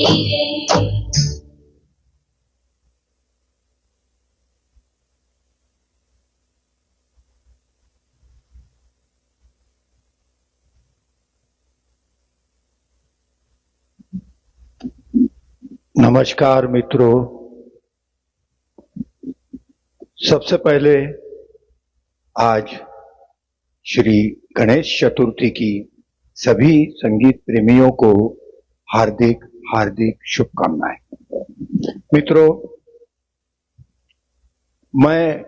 नमस्कार मित्रों, सबसे पहले आज श्री गणेश चतुर्थी की सभी संगीत प्रेमियों को हार्दिक हार्दिक शुभकामनाएं। मित्रों, मैं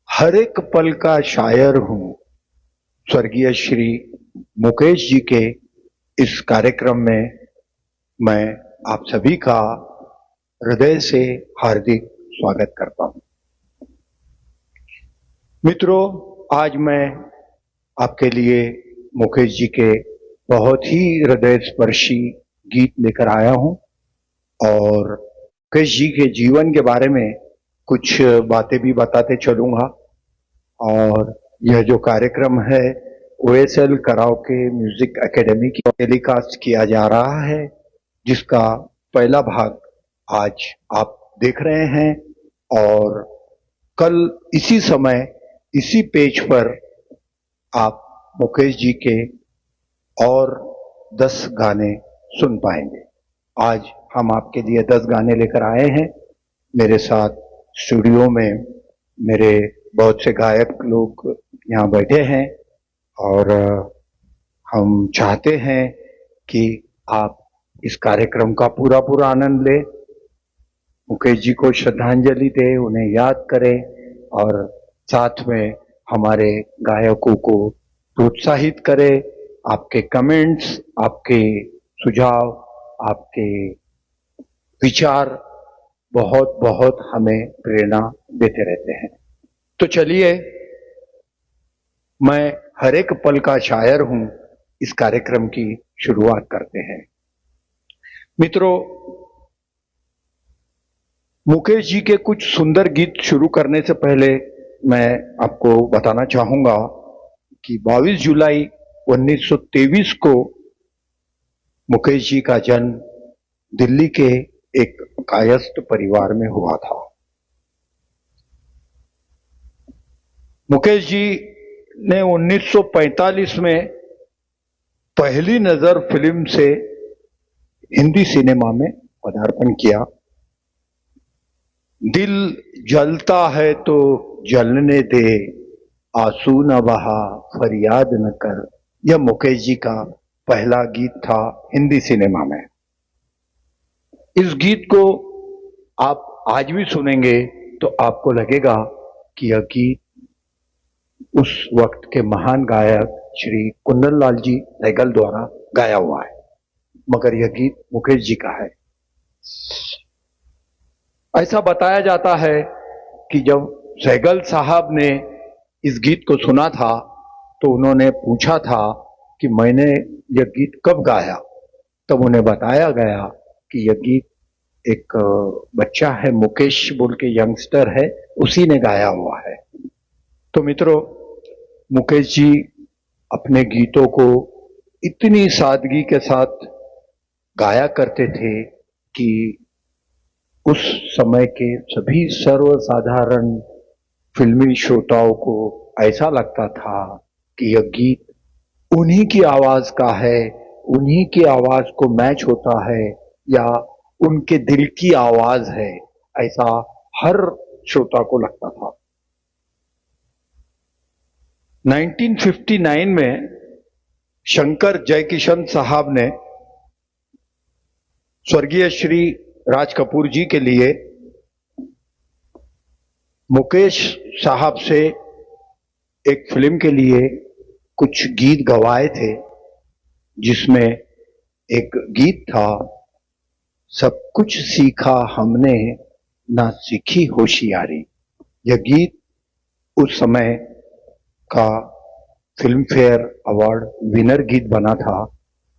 हर एक पल का शायर हूं। स्वर्गीय श्री मुकेश जी के इस कार्यक्रम में मैं आप सभी का हृदय से हार्दिक स्वागत करता हूं। मित्रों, आज मैं आपके लिए मुकेश जी के बहुत ही हृदय स्पर्शी गीत लेकर आया हूं और मुकेश जी के जीवन के बारे में कुछ बातें भी बताते चलूंगा। और यह जो कार्यक्रम है OSL कराओके म्यूजिक एकेडमी की टेलीकास्ट किया जा रहा है, जिसका पहला भाग आज आप देख रहे हैं और कल इसी समय इसी पेज पर आप मुकेश जी के और 10 गाने सुन पाएंगे। आज हम आपके लिए 10 गाने लेकर आए हैं। मेरे साथ स्टूडियो में मेरे बहुत से गायक लोग यहाँ बैठे हैं और हम चाहते हैं कि आप इस कार्यक्रम का पूरा आनंद लें, मुकेश जी को श्रद्धांजलि दें, उन्हें याद करें और साथ में हमारे गायकों को प्रोत्साहित करें। आपके कमेंट्स, आपके सुझाव, आपके विचार बहुत बहुत हमें प्रेरणा देते रहते हैं। तो चलिए, मैं हर एक पल का शायर हूं, इस कार्यक्रम की शुरुआत करते हैं। मित्रों, मुकेश जी के कुछ सुंदर गीत शुरू करने से पहले मैं आपको बताना चाहूंगा कि 22 जुलाई 1923 को मुकेश जी का जन्म दिल्ली के एक कायस्थ परिवार में हुआ था। मुकेश जी ने 1945 में पहली नजर फिल्म से हिंदी सिनेमा में पदार्पण किया। दिल जलता है तो जलने दे, आंसू न बहा फरियाद न कर, यह मुकेश जी का पहला गीत था हिंदी सिनेमा में। इस गीत को आप आज भी सुनेंगे तो आपको लगेगा कि यह गीत उस वक्त के महान गायक श्री कुंदन लाल जी सहगल द्वारा गाया हुआ है, मगर यह गीत मुकेश जी का है। ऐसा बताया जाता है कि जब सहगल साहब ने इस गीत को सुना था तो उन्होंने पूछा था कि मैंने यह गीत कब गाया, तब उन्हें बताया गया कि यह गीत एक बच्चा है, मुकेश बोल के यंगस्टर है, उसी ने गाया हुआ है। तो मित्रों, मुकेश जी अपने गीतों को इतनी सादगी के साथ गाया करते थे कि उस समय के सभी सर्वसाधारण फिल्मी श्रोताओं को ऐसा लगता था कि यह गीत उन्हीं की आवाज का है, उन्हीं की आवाज को मैच होता है या उनके दिल की आवाज है, ऐसा हर श्रोता को लगता था। 1959 में शंकर जयकिशन साहब ने स्वर्गीय श्री राज कपूर जी के लिए मुकेश साहब से एक फिल्म के लिए कुछ गीत गवाए थे, जिसमें एक गीत था, सब कुछ सीखा हमने ना सीखी होशियारी। यह गीत उस समय का फिल्म फेयर अवार्ड विनर गीत बना था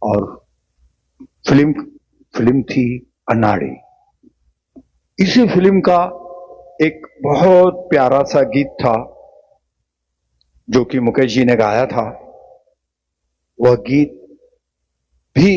और फिल्म थी अनाड़ी। इसी फिल्म का एक बहुत प्यारा सा गीत था जो कि मुकेश जी ने गाया था। वह गीत भी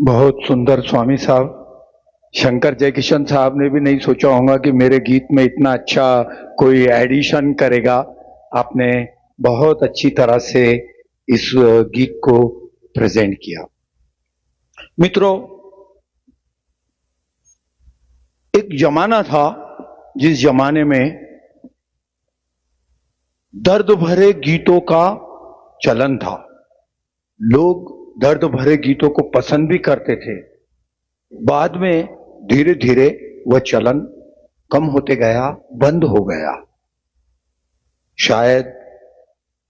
बहुत सुंदर स्वामी साहब। शंकर जयकिशन साहब ने भी नहीं सोचा होगा कि मेरे गीत में इतना अच्छा कोई एडिशन करेगा। आपने बहुत अच्छी तरह से इस गीत को प्रेजेंट किया। मित्रों, एक जमाना था जिस जमाने में दर्द भरे गीतों का चलन था। लोग दर्द भरे गीतों को पसंद भी करते थे। बाद में धीरे धीरे वह चलन कम होते गया, बंद हो गया। शायद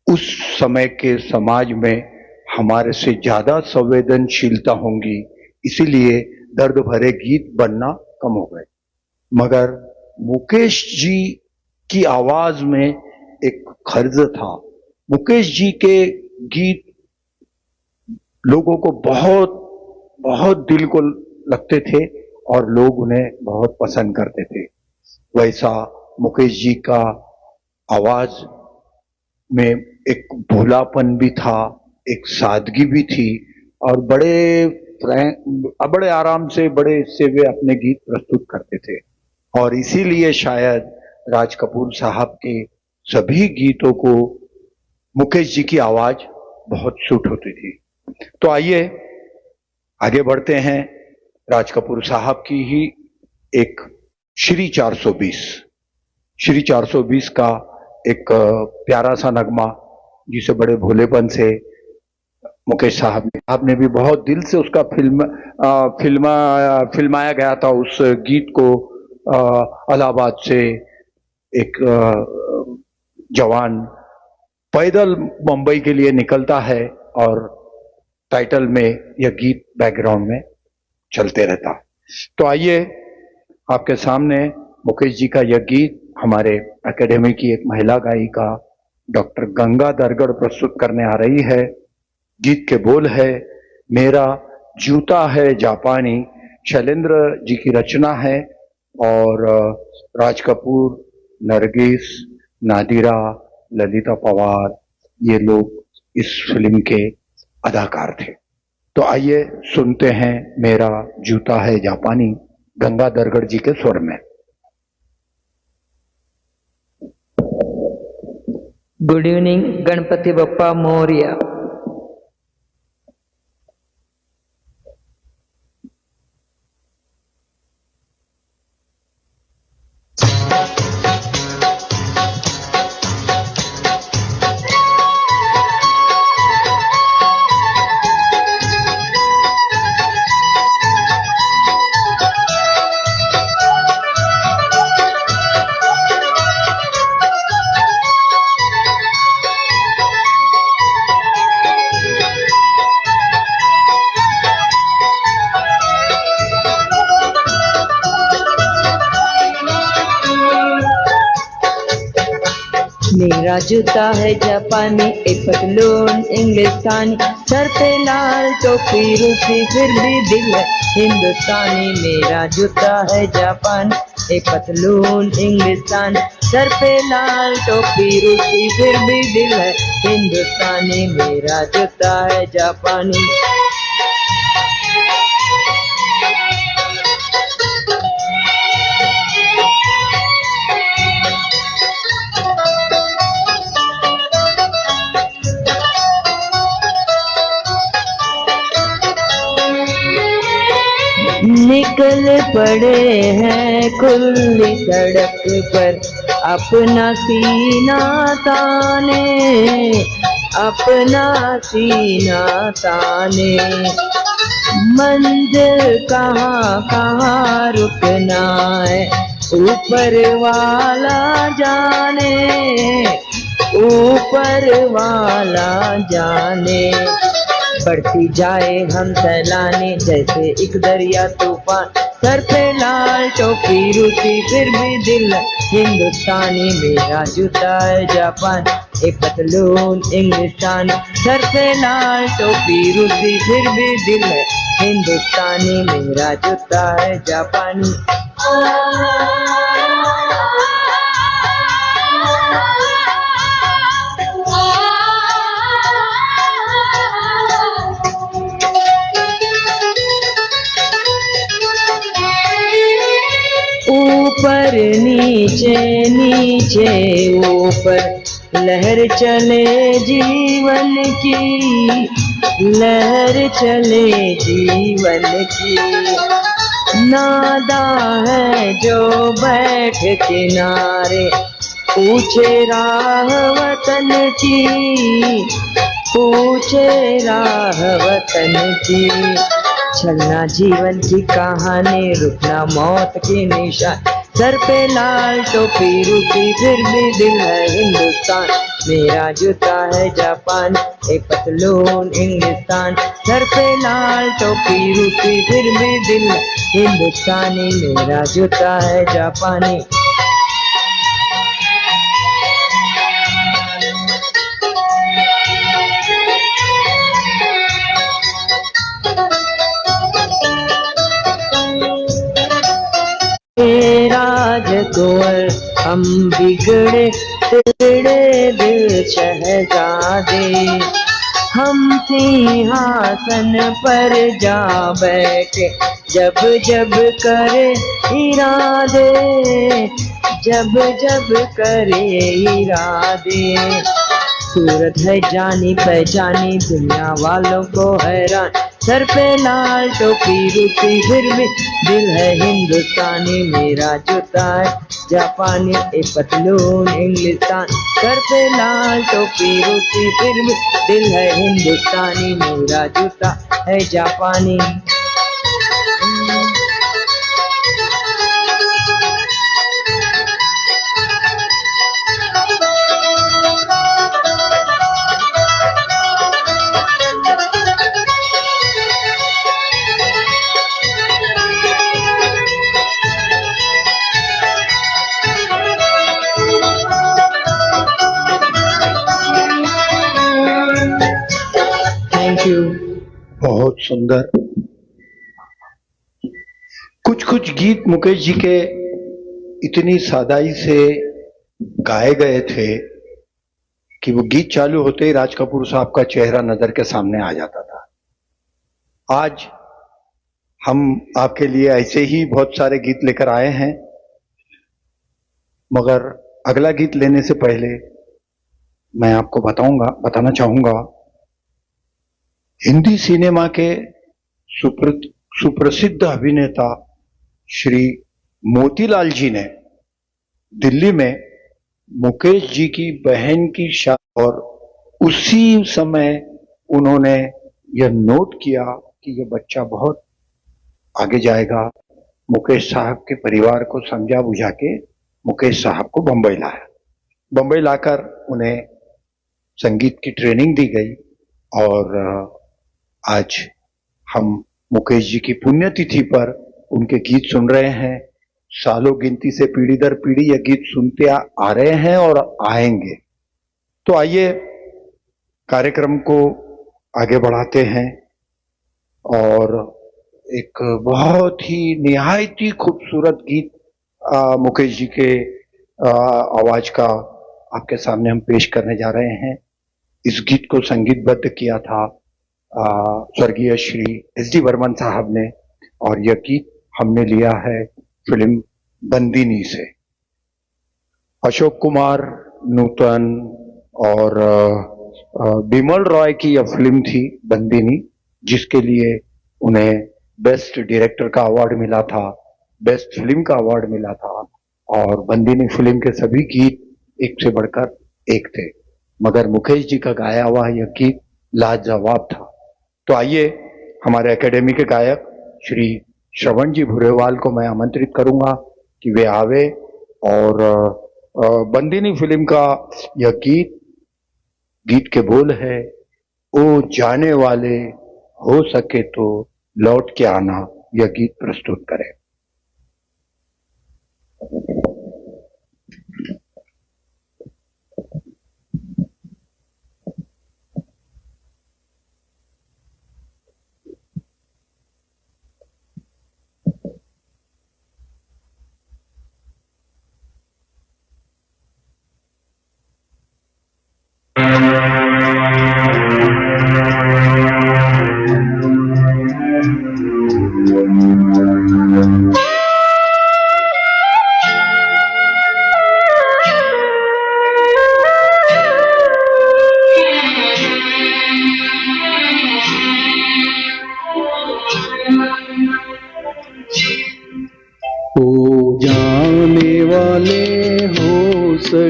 उस समय के समाज में हमारे से ज्यादा संवेदनशीलता होंगी, इसीलिए दर्द भरे गीत बनना कम हो गए। मगर मुकेश जी की आवाज में एक खर्ज था। मुकेश जी के गीत लोगों को बहुत बहुत दिल को लगते थे और लोग उन्हें बहुत पसंद करते थे। वैसा मुकेश जी का आवाज में एक भोलापन भी था, एक सादगी भी थी और बड़े आराम से, बड़े इससे वे अपने गीत प्रस्तुत करते थे। और इसीलिए शायद राज कपूर साहब के सभी गीतों को मुकेश जी की आवाज बहुत सूट होती थी। तो आइए आगे बढ़ते हैं। राज कपूर साहब की ही एक श्री 420 का एक प्यारा सा नगमा, जिसे बड़े भोलेपन से मुकेश साहब ने भी बहुत दिल से उसका फिल्माया गया था। उस गीत को इलाहाबाद से एक जवान पैदल मुंबई के लिए निकलता है और टाइटल में यह गीत बैकग्राउंड में चलते रहता। तो आइए आपके सामने मुकेश जी का यह गीत हमारे एकेडमी की एक महिला गायिका डॉक्टर गंगा दरगढ़ प्रस्तुत करने आ रही है। गीत के बोल है मेरा जूता है जापानी। शैलेंद्र जी की रचना है और राज कपूर, नरगिस, नादिरा, ललिता पवार, ये लोग इस फिल्म के अदाकार थे। तो आइए सुनते हैं मेरा जूता है जापानी, गंगा दरगढ़ जी के स्वर में। Good evening, Ganpati Bappa Morya. मेरा जूता है जापानी, एक पतलून इंग्लिस्तानी, सर पे लाल टोपी रूसी, फिर भी दिल है हिंदुस्तानी। मेरा जूता है जापानी, एक पतलून इंग्लिस्तानी, सर पे लाल टोपी रूसी, फिर भी दिल है हिंदुस्तानी। मेरा जूता है जापानी। निकल पड़े हैं खुली सड़क पर अपना सीना ताने, अपना सीना ताने। मंजिल कहाँ कहाँ रुकना है ऊपर वाला जाने, ऊपर वाला जाने। बढ़ती जाए हम सैलानी जैसे एक दरिया तूफान, सर पे लाल टोपी रूसी, फिर भी दिल हिंदुस्तानी। मेरा जूता है जापान, एक पतलून इंग्लिस्तानी, सर पे लाल टोपी रूसी, फिर भी दिल हिंदुस्तानी। मेरा जूता है जापानी। ऊपर नीचे नीचे ऊपर लहर चले जीवन की, लहर चले जीवन की। नादा है जो बैठ किनारे पूछे राह वतन की, पूछे राह वतन की। चलना जीवन की कहानी, रुकना मौत की निशान। सर पे लाल टोपी रुकी फिर भी दिल है हिंदुस्तान। मेरा जूता है जापान, एक पतलून इंग्लिस्तान। सर पे लाल टोपी रुकी फिर भी दिल है हिंदुस्तानी। मेरा जूता है जापानी। राजकुंवर हम बिगड़े बिगड़े दिल शहजादे, हम सिंहासन पर जा बैठे जब जब करे इरादे, जब जब करे इरादे। सूरत है जानी पहचानी, दुनिया वालों को हैरान। सर पे लाल टोपी रुकी फिर भी दिल है हिंदुस्तानी। मेरा जूता है जापानी, एक पतलून इंग्लिस्तान। सर पे लाल टोपी रुकी फिर भी दिल है हिंदुस्तानी। मेरा जूता है जापानी। Thank you. बहुत सुंदर। कुछ कुछ गीत मुकेश जी के इतनी सादाई से गाए गए थे कि वो गीत चालू होते ही राज कपूर साहब का चेहरा नजर के सामने आ जाता था। आज हम आपके लिए ऐसे ही बहुत सारे गीत लेकर आए हैं, मगर अगला गीत लेने से पहले मैं आपको बताना चाहूंगा, हिंदी सिनेमा के सुप्रसिद्ध अभिनेता श्री मोतीलाल जी ने दिल्ली में मुकेश जी की बहन की शादी, और उसी समय उन्होंने यह नोट किया कि यह बच्चा बहुत आगे जाएगा। मुकेश साहब के परिवार को समझा बुझा के मुकेश साहब को बंबई लाया। बंबई लाकर उन्हें संगीत की ट्रेनिंग दी गई, और आज हम मुकेश जी की पुण्यतिथि पर उनके गीत सुन रहे हैं। सालों गिनती से पीढ़ी दर पीढ़ी ये गीत सुनते आ रहे हैं और आएंगे। तो आइए कार्यक्रम को आगे बढ़ाते हैं, और एक बहुत ही निहायत ही खूबसूरत गीत मुकेश जी के आवाज का आपके सामने हम पेश करने जा रहे हैं। इस गीत को संगीतबद्ध किया था स्वर्गीय श्री एस डी बर्मन साहब ने, और यह गीत हमने लिया है फिल्म बंदिनी से। अशोक कुमार, नूतन और बिमल रॉय की यह फिल्म थी बंदिनी, जिसके लिए उन्हें बेस्ट डायरेक्टर का अवार्ड मिला था, बेस्ट फिल्म का अवार्ड मिला था। और बंदिनी फिल्म के सभी गीत एक से बढ़कर एक थे, मगर मुकेश जी का गाया हुआ यह गीत लाजवाब था। तो आइए हमारे एकेडमी के गायक श्री श्रवण जी भुरेवाल को मैं आमंत्रित करूंगा कि वे आवे और बंदिनी फिल्म का यह गीत के बोल है, ओ जाने वाले हो सके तो लौट के आना, यह गीत प्रस्तुत करें।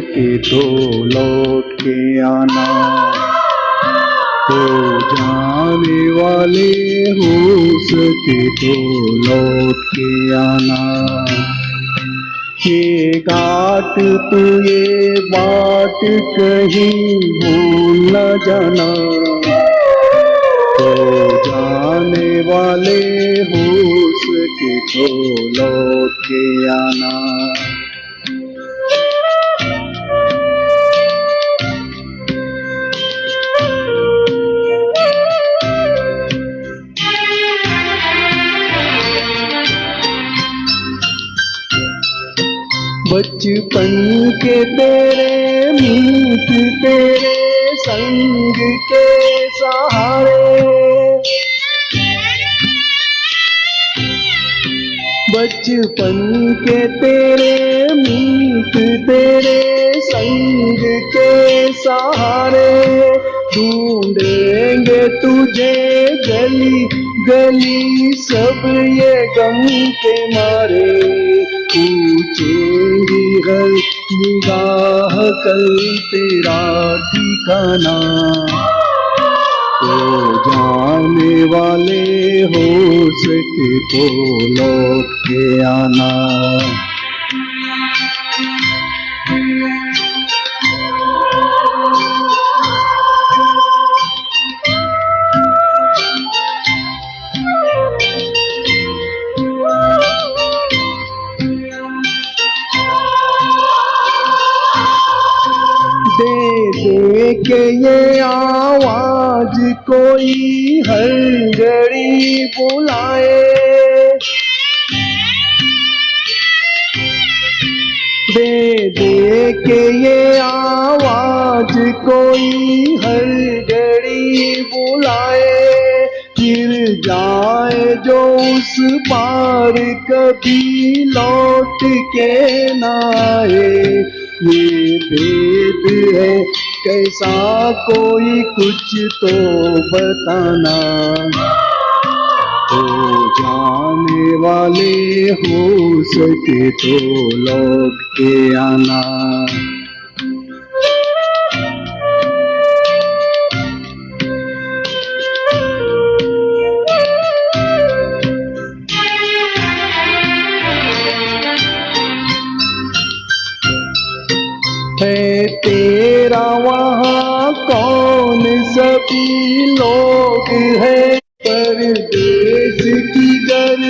सके तो लौट के आना, हो जाने वाले हो सके तो लौट के आना। ये घाट तू ये बात कहीं भूल न जाना, हो जाने वाले हो सके तो लौट के आना। बचपन के तेरे मीत तेरे संग के सहारे, बचपन के तेरे मीत तेरे संग के सहारे, ढूंढेंगे तुझे गली गली सब ये गम के मारे, पूछेंगी हर निगाह कल तेरा ठिकाना, तो जाने वाले हो सके तो लौट के आना। दे के ये आवाज कोई हर घड़ी बुलाए, दे के ये आवाज कोई हर घड़ी बुलाए, फिर जाए जो उस पार कभी लौट के ना आए। ये भेद है कैसा कोई कुछ तो बताना, हो जाने वाले हो सके तो लौट के आना। है तेरा वहाँ कौन सभी लोग है, परदेश की गर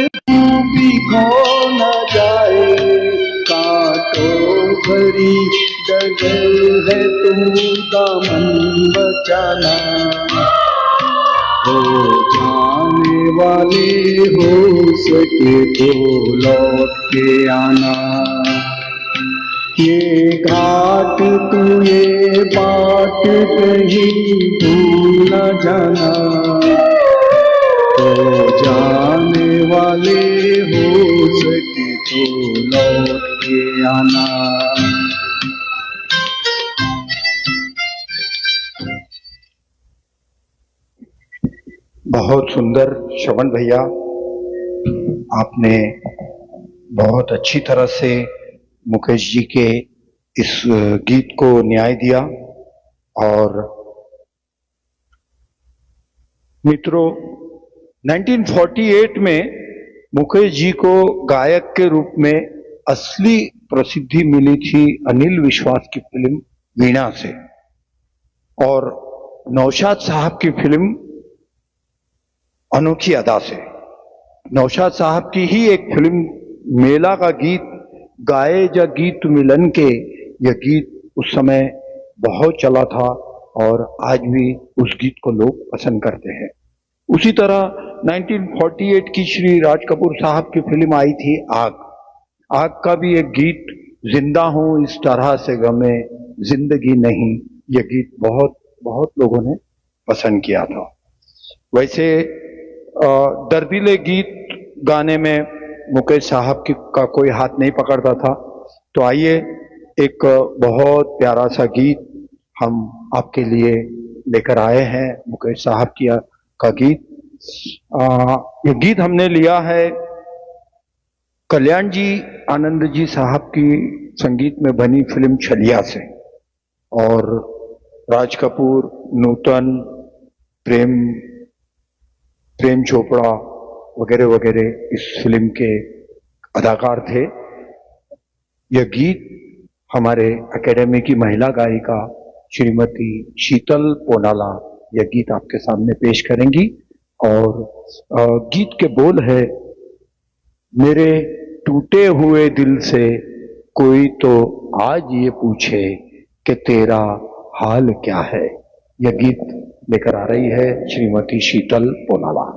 भी खो न जाए, कांटों भरी डगर है तू दामन बचाना, हो जाने वाले हो सके तो लौट के आना। ये घाट तू ये बात कहीं भूल न जाना, तो जाने वाले हो सके तो लौट के आना। बहुत सुंदर श्रवण भैया, आपने बहुत अच्छी तरह से मुकेश जी के इस गीत को न्याय दिया। और मित्रों, 1948 में मुकेश जी को गायक के रूप में असली प्रसिद्धि मिली थी अनिल विश्वास की फिल्म वीणा से, और नौशाद साहब की फिल्म अनोखी अदा से। नौशाद साहब की ही एक फिल्म मेला का गीत गाए जा गीत मिलन के, यह गीत उस समय बहुत चला था और आज भी उस गीत को लोग पसंद करते हैं। उसी तरह 1948 की श्री राज कपूर साहब की फिल्म आई थी आग। आग का भी एक गीत, जिंदा हूं इस तरह से गमे जिंदगी नहीं, यह गीत बहुत बहुत लोगों ने पसंद किया था। वैसे दर्दीले गीत गाने में मुकेश साहब का कोई हाथ नहीं पकड़ता था। तो आइए एक बहुत प्यारा सा गीत हम आपके लिए लेकर आए हैं, मुकेश साहब का गीत। ये गीत हमने लिया है कल्याण जी आनंद जी साहब की संगीत में बनी फिल्म छलिया से, और राज कपूर, नूतन, प्रेम चोपड़ा वगैरह वगैरह इस फिल्म के अदाकार थे। यह गीत हमारे एकेडमी की महिला गायिका श्रीमती शीतल पोनाला यह गीत आपके सामने पेश करेंगी। और गीत के बोल है, मेरे टूटे हुए दिल से कोई तो आज ये पूछे कि तेरा हाल क्या है। यह गीत लेकर आ रही है श्रीमती शीतल पोनाला।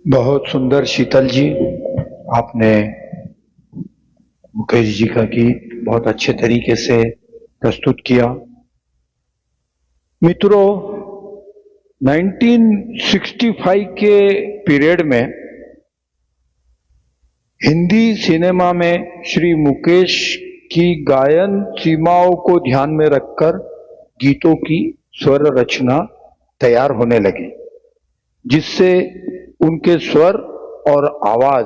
बहुत सुंदर शीतल जी, आपने मुकेश जी का गीत बहुत अच्छे तरीके से प्रस्तुत किया। मित्रों, 1965 के पीरियड में हिंदी सिनेमा में श्री मुकेश की गायन सीमाओं को ध्यान में रखकर गीतों की स्वर रचना तैयार होने लगी, जिससे उनके स्वर और आवाज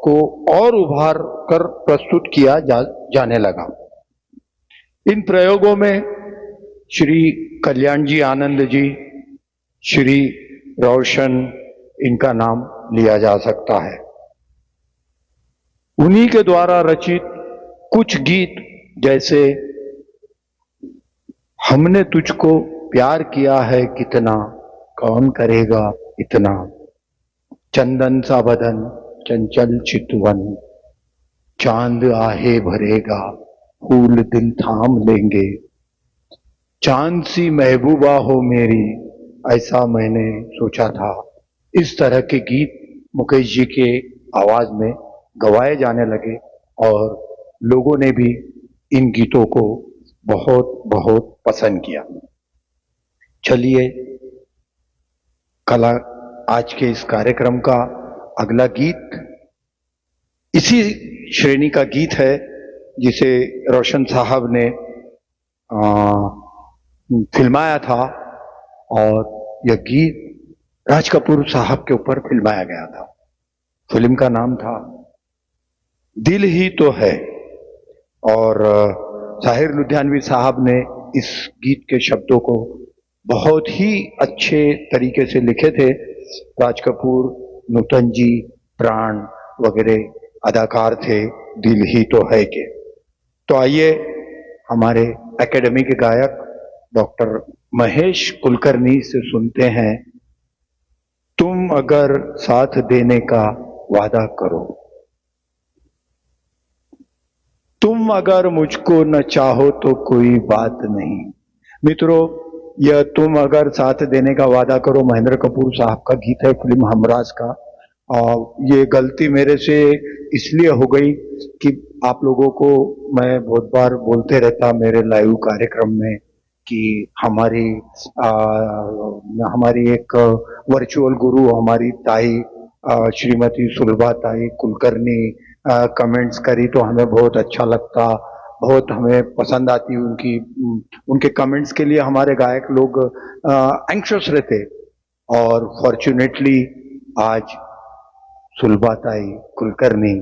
को और उभार कर प्रस्तुत किया जाने लगा। इन प्रयोगों में श्री कल्याण जी आनंद जी, श्री रोशन, इनका नाम लिया जा सकता है। उन्हीं के द्वारा रचित कुछ गीत जैसे हमने तुझको प्यार किया है कितना, कौन करेगा इतना, चंदन सा बदन चंचल चितवन, चांद आहे भरेगा फूल दिल थाम लेंगे, चांद सी महबूबा हो मेरी ऐसा मैंने सोचा था, इस तरह के गीत मुकेश जी के आवाज में गवाए जाने लगे और लोगों ने भी इन गीतों को बहुत बहुत पसंद किया। चलिए, आज के इस कार्यक्रम का अगला गीत इसी श्रेणी का गीत है, जिसे रोशन साहब ने फिल्माया था, और यह गीत राज कपूर साहब के ऊपर फिल्माया गया था। फिल्म का नाम था दिल ही तो है, और साहिर लुधियानवी साहब ने इस गीत के शब्दों को बहुत ही अच्छे तरीके से लिखे थे। राज कपूर, नूतन जी, प्राण वगैरह अदाकार थे दिल ही तो है के। तो आइए हमारे एकेडमी के गायक डॉक्टर महेश कुलकर्णी से सुनते हैं, तुम अगर साथ देने का वादा करो। तुम अगर मुझको न चाहो तो कोई बात नहीं। मित्रों, यह तुम अगर साथ देने का वादा करो महेंद्र कपूर साहब का गीत है, फिल्म हमराज का। ये गलती मेरे से इसलिए हो गई कि आप लोगों को मैं बहुत बार बोलते रहता मेरे लाइव कार्यक्रम में कि हमारी एक वर्चुअल गुरु हमारी ताई श्रीमती सुलभा ताई कुलकर्णी कमेंट्स करी तो हमें बहुत अच्छा लगता, बहुत हमें पसंद आती उनके कमेंट्स के लिए हमारे गायक लोग एंक्शस रहते। और फॉर्चुनेटली आज सुलभा ताई कुलकर्णी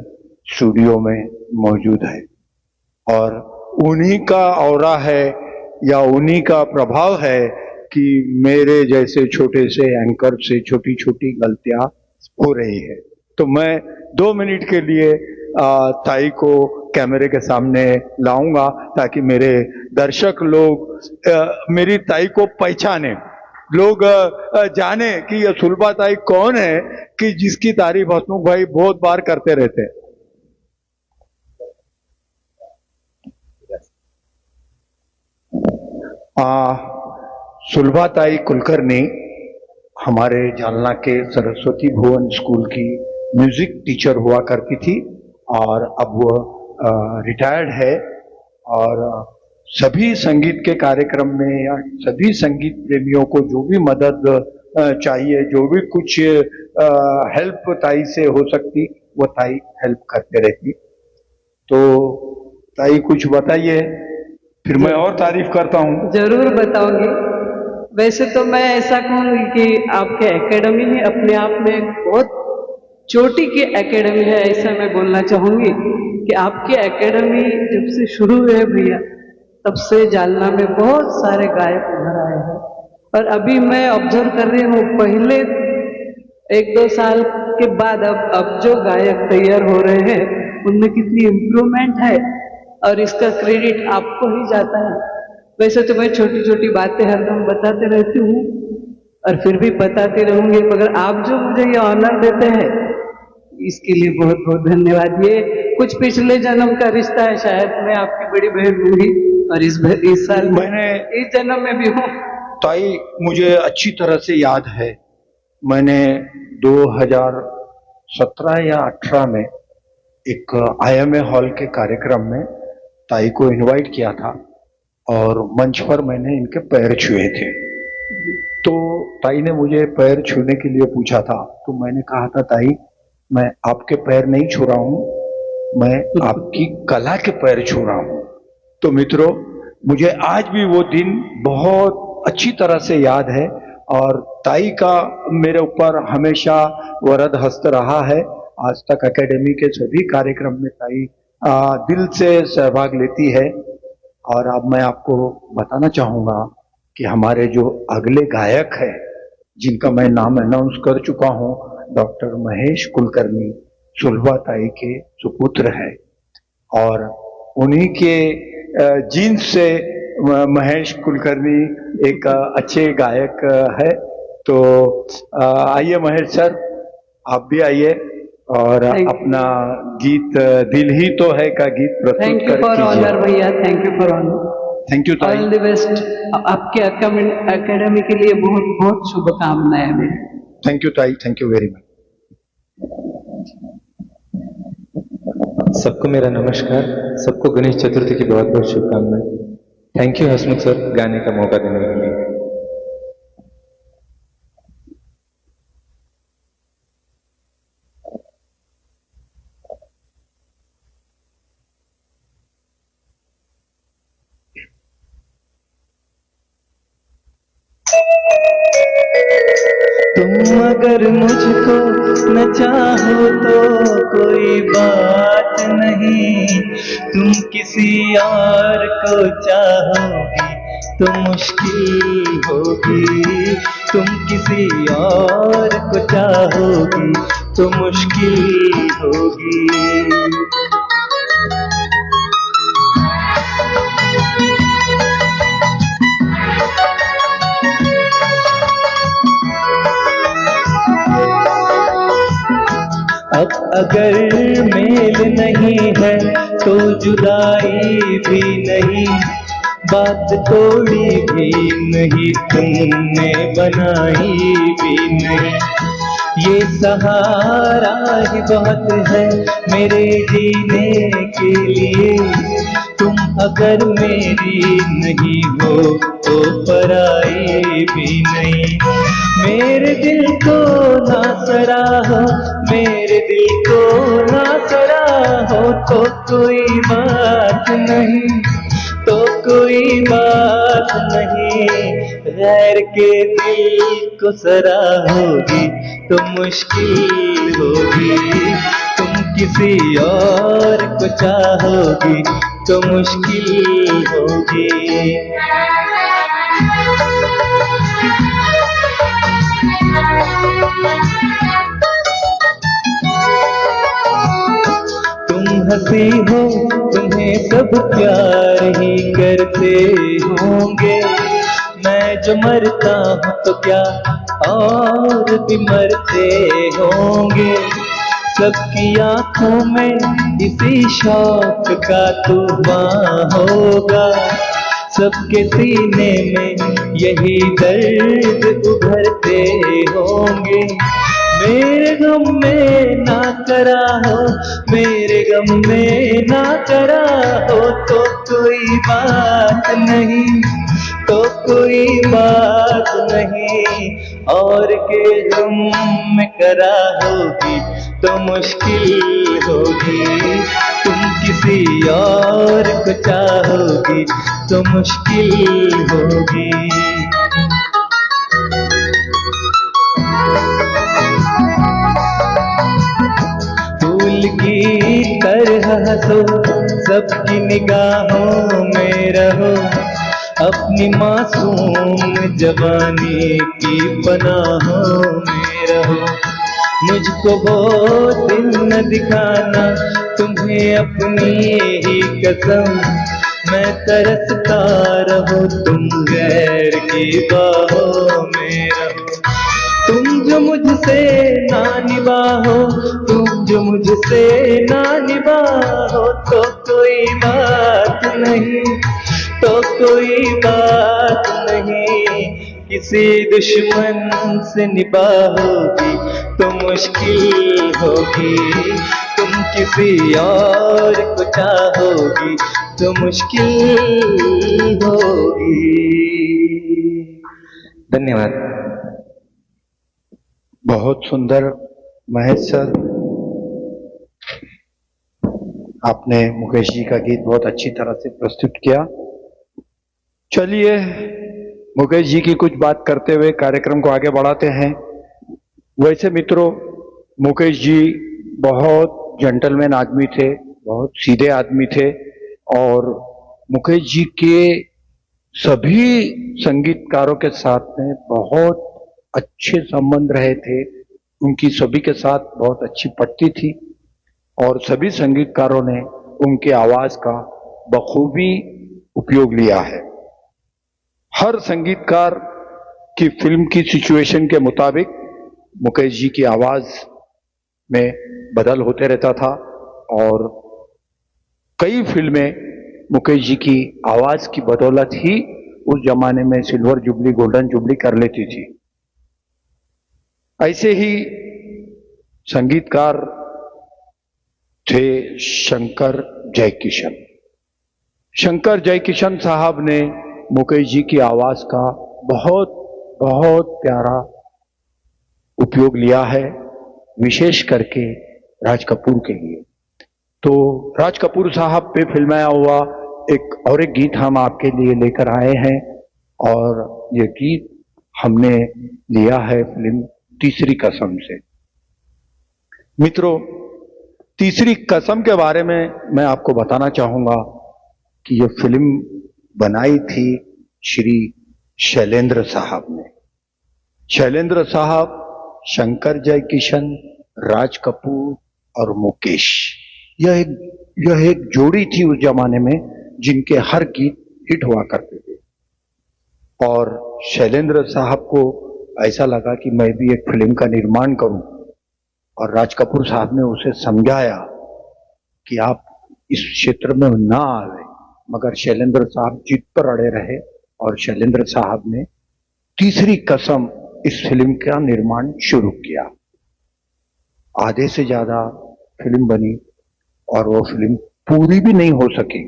स्टूडियो में मौजूद है, और उन्हीं का ऑरा है या उन्हीं का प्रभाव है कि मेरे जैसे छोटे से एंकर से छोटी छोटी गलतियां हो रही है। तो मैं 2 मिनट के लिए ताई को कैमरे के सामने लाऊंगा ताकि मेरे दर्शक लोग मेरी ताई को पहचाने, लोग जाने कि यह सुलभा ताई कौन है, कि जिसकी तारीफ हसमुख भाई बहुत बार करते रहते हैं। सुलभा ताई कुलकर्णी हमारे जालना के सरस्वती भुवन स्कूल की म्यूजिक टीचर हुआ करती थी, और अब वह रिटायर्ड है। और सभी संगीत के कार्यक्रम में या सभी संगीत प्रेमियों को जो भी मदद चाहिए, जो भी कुछ हेल्प ताई से हो सकती, वो ताई हेल्प करते रहती। तो ताई कुछ बताइए, फिर मैं और तारीफ करता हूँ। जरूर बताऊंगी। वैसे तो मैं ऐसा कहूंगी कि आपके एकेडमी में अपने आप में बहुत चोटी की एकेडमी है, ऐसा मैं बोलना चाहूंगी कि आपकी एकेडमी जब से शुरू हुए भैया, तब से जालना में बहुत सारे गायक उभर आए हैं। और अभी मैं ऑब्जर्व कर रही हूँ, पहले 1-2 साल के बाद अब जो गायक तैयार हो रहे हैं उनमें कितनी इम्प्रूवमेंट है, और इसका क्रेडिट आपको ही जाता है। वैसे तो मैं छोटी छोटी बातें हरदम बताते रहती हूँ और फिर भी बताते रहूंगी, मगर आप जो मुझे ये ऑनर देते हैं इसके लिए बहुत बहुत धन्यवाद। ये कुछ पिछले जन्म का रिश्ता है, शायद मैं आपकी बड़ी बहन हूँ और इस साल मैंने इस जन्म में भी हूँ। ताई मुझे अच्छी तरह से याद है, मैंने 2017 या 18 में एक IMA हॉल के कार्यक्रम में ताई को इनवाइट किया था और मंच पर मैंने इनके पैर छुए थे। तो ताई ने मुझे पैर छूने के लिए पूछा था, तो मैंने कहा था ताई मैं आपके पैर नहीं छू रहा हूं, मैं आपकी कला के पैर छू रहा हूं। तो मित्रों, मुझे आज भी वो दिन बहुत अच्छी तरह से याद है और ताई का मेरे ऊपर हमेशा वरद हस्त रहा है। आज तक एकेडमी के सभी कार्यक्रम में ताई दिल से सहभाग लेती है। और अब मैं आपको बताना चाहूंगा कि हमारे जो अगले गायक है, जिनका मैं नाम अनाउंस कर चुका हूं, डॉक्टर महेश कुलकर्णी सुलभा ताई के सुपुत्र है और उन्हीं के जीन्स से महेश कुलकर्णी एक अच्छे गायक है। तो आइए महेश सर, आप भी आइए और अपना गीत दिल ही तो है का गीत प्रस्तुत थैंक यू फॉर ऑनर भैया, thank you for honour. Thank you, all the best. आपके एकेडमी के लिए बहुत बहुत शुभकामनाएं मेरी। थैंक यू ताई, थैंक यू वेरी मच। सबको मेरा नमस्कार, सबको गणेश चतुर्थी की बहुत बहुत शुभकामनाएं। थैंक यू हसमुख सर गाने का मौका देने के लिए। तुम अगर मुझको न चाहो तो कोई बात नहीं, तुम किसी और को चाहोगी तो मुश्किल होगी, तुम किसी और को चाहोगी तो मुश्किल होगी। अब अगर मेल नहीं है तो जुदाई भी नहीं, बात तोड़ी भी नहीं, तुमने बनाई भी नहीं। ये सहारा ही बहुत है मेरे जीने के लिए, तुम अगर मेरी नहीं हो तो पराई भी नहीं। मेरे दिल को ना सराहो, मेरे दिल को ना सराहो तो कोई बात नहीं, तो कोई बात नहीं। गैर के दिल को सराहोगी तो मुश्किल होगी, तुम किसी और को चाहोगी तो मुश्किल होगी। तुम हंसी हो, तुम्हें सब प्यार ही करते होंगे, मैं जो मरता हूँ तो क्या और भी मरते होंगे। सबकी आंखों में इसी शौक का तूफान होगा, सबके सीने में यही दर्द उभरते होंगे। मेरे गम में ना करा हो, मेरे गम में ना करा हो तो कोई बात नहीं, तो कोई बात नहीं। और के गम में करा होगी तो मुश्किल होगी, तुम किसी और को चाहोगी तो मुश्किल होगी। फूल की तरह हंसो, सबकी निगाहों में रहो, अपनी मासूम जवानी की पनाहों में रहो। मुझको वो दिल न दिखाना, तुम्हें अपनी ही कसम, मैं तरसता रहूं तुम गैर की बाहों में रहो। तुम जो मुझसे ना निभाओ, तुम जो मुझसे ना निभाओ तो कोई बात नहीं, तो कोई बात नहीं। किसी दुश्मन से निभाओगी तो मुश्किल होगी, तुम किसी और को चाहोगी तो मुश्किल होगी। धन्यवाद। बहुत सुंदर महेश सर, आपने मुकेश जी का गीत बहुत अच्छी तरह से प्रस्तुत किया। चलिए मुकेश जी की कुछ बात करते हुए कार्यक्रम को आगे बढ़ाते हैं। वैसे मित्रों, मुकेश जी बहुत जेंटलमैन आदमी थे, बहुत सीधे आदमी थे और मुकेश जी के सभी संगीतकारों के साथ में बहुत अच्छे संबंध रहे थे। उनकी सभी के साथ बहुत अच्छी पटती थी और सभी संगीतकारों ने उनके आवाज का बखूबी उपयोग लिया है। हर संगीतकार की फिल्म की सिचुएशन के मुताबिक मुकेश जी की आवाज में बदल होते रहता था और कई फिल्में मुकेश जी की आवाज की बदौलत ही उस जमाने में सिल्वर जुबली, गोल्डन जुबली कर लेती थी। ऐसे ही संगीतकार थे शंकर जयकिशन। शंकर जयकिशन साहब ने मुकेश जी की आवाज का बहुत बहुत प्यारा उपयोग लिया है, विशेष करके राज कपूर के लिए। तो राज कपूर साहब पे फिल्माया हुआ एक गीत हम आपके लिए लेकर आए हैं और ये गीत हमने लिया है फिल्म तीसरी कसम से। मित्रों, तीसरी कसम के बारे में मैं आपको बताना चाहूंगा कि ये फिल्म बनाई थी श्री शैलेंद्र साहब ने। शैलेंद्र साहब, शंकर जयकिशन, राज कपूर और मुकेश, यह एक जोड़ी थी उस जमाने में जिनके हर गीत हिट हुआ करते थे। और शैलेंद्र साहब को ऐसा लगा कि मैं भी एक फिल्म का निर्माण करूं और राज कपूर साहब ने उसे समझाया कि आप इस क्षेत्र में ना आए, मगर शैलेंद्र साहब जिद पर अड़े रहे और शैलेंद्र साहब ने तीसरी कसम इस फिल्म का निर्माण शुरू किया। आधे से ज्यादा फिल्म बनी और वो फिल्म पूरी भी नहीं हो सकी।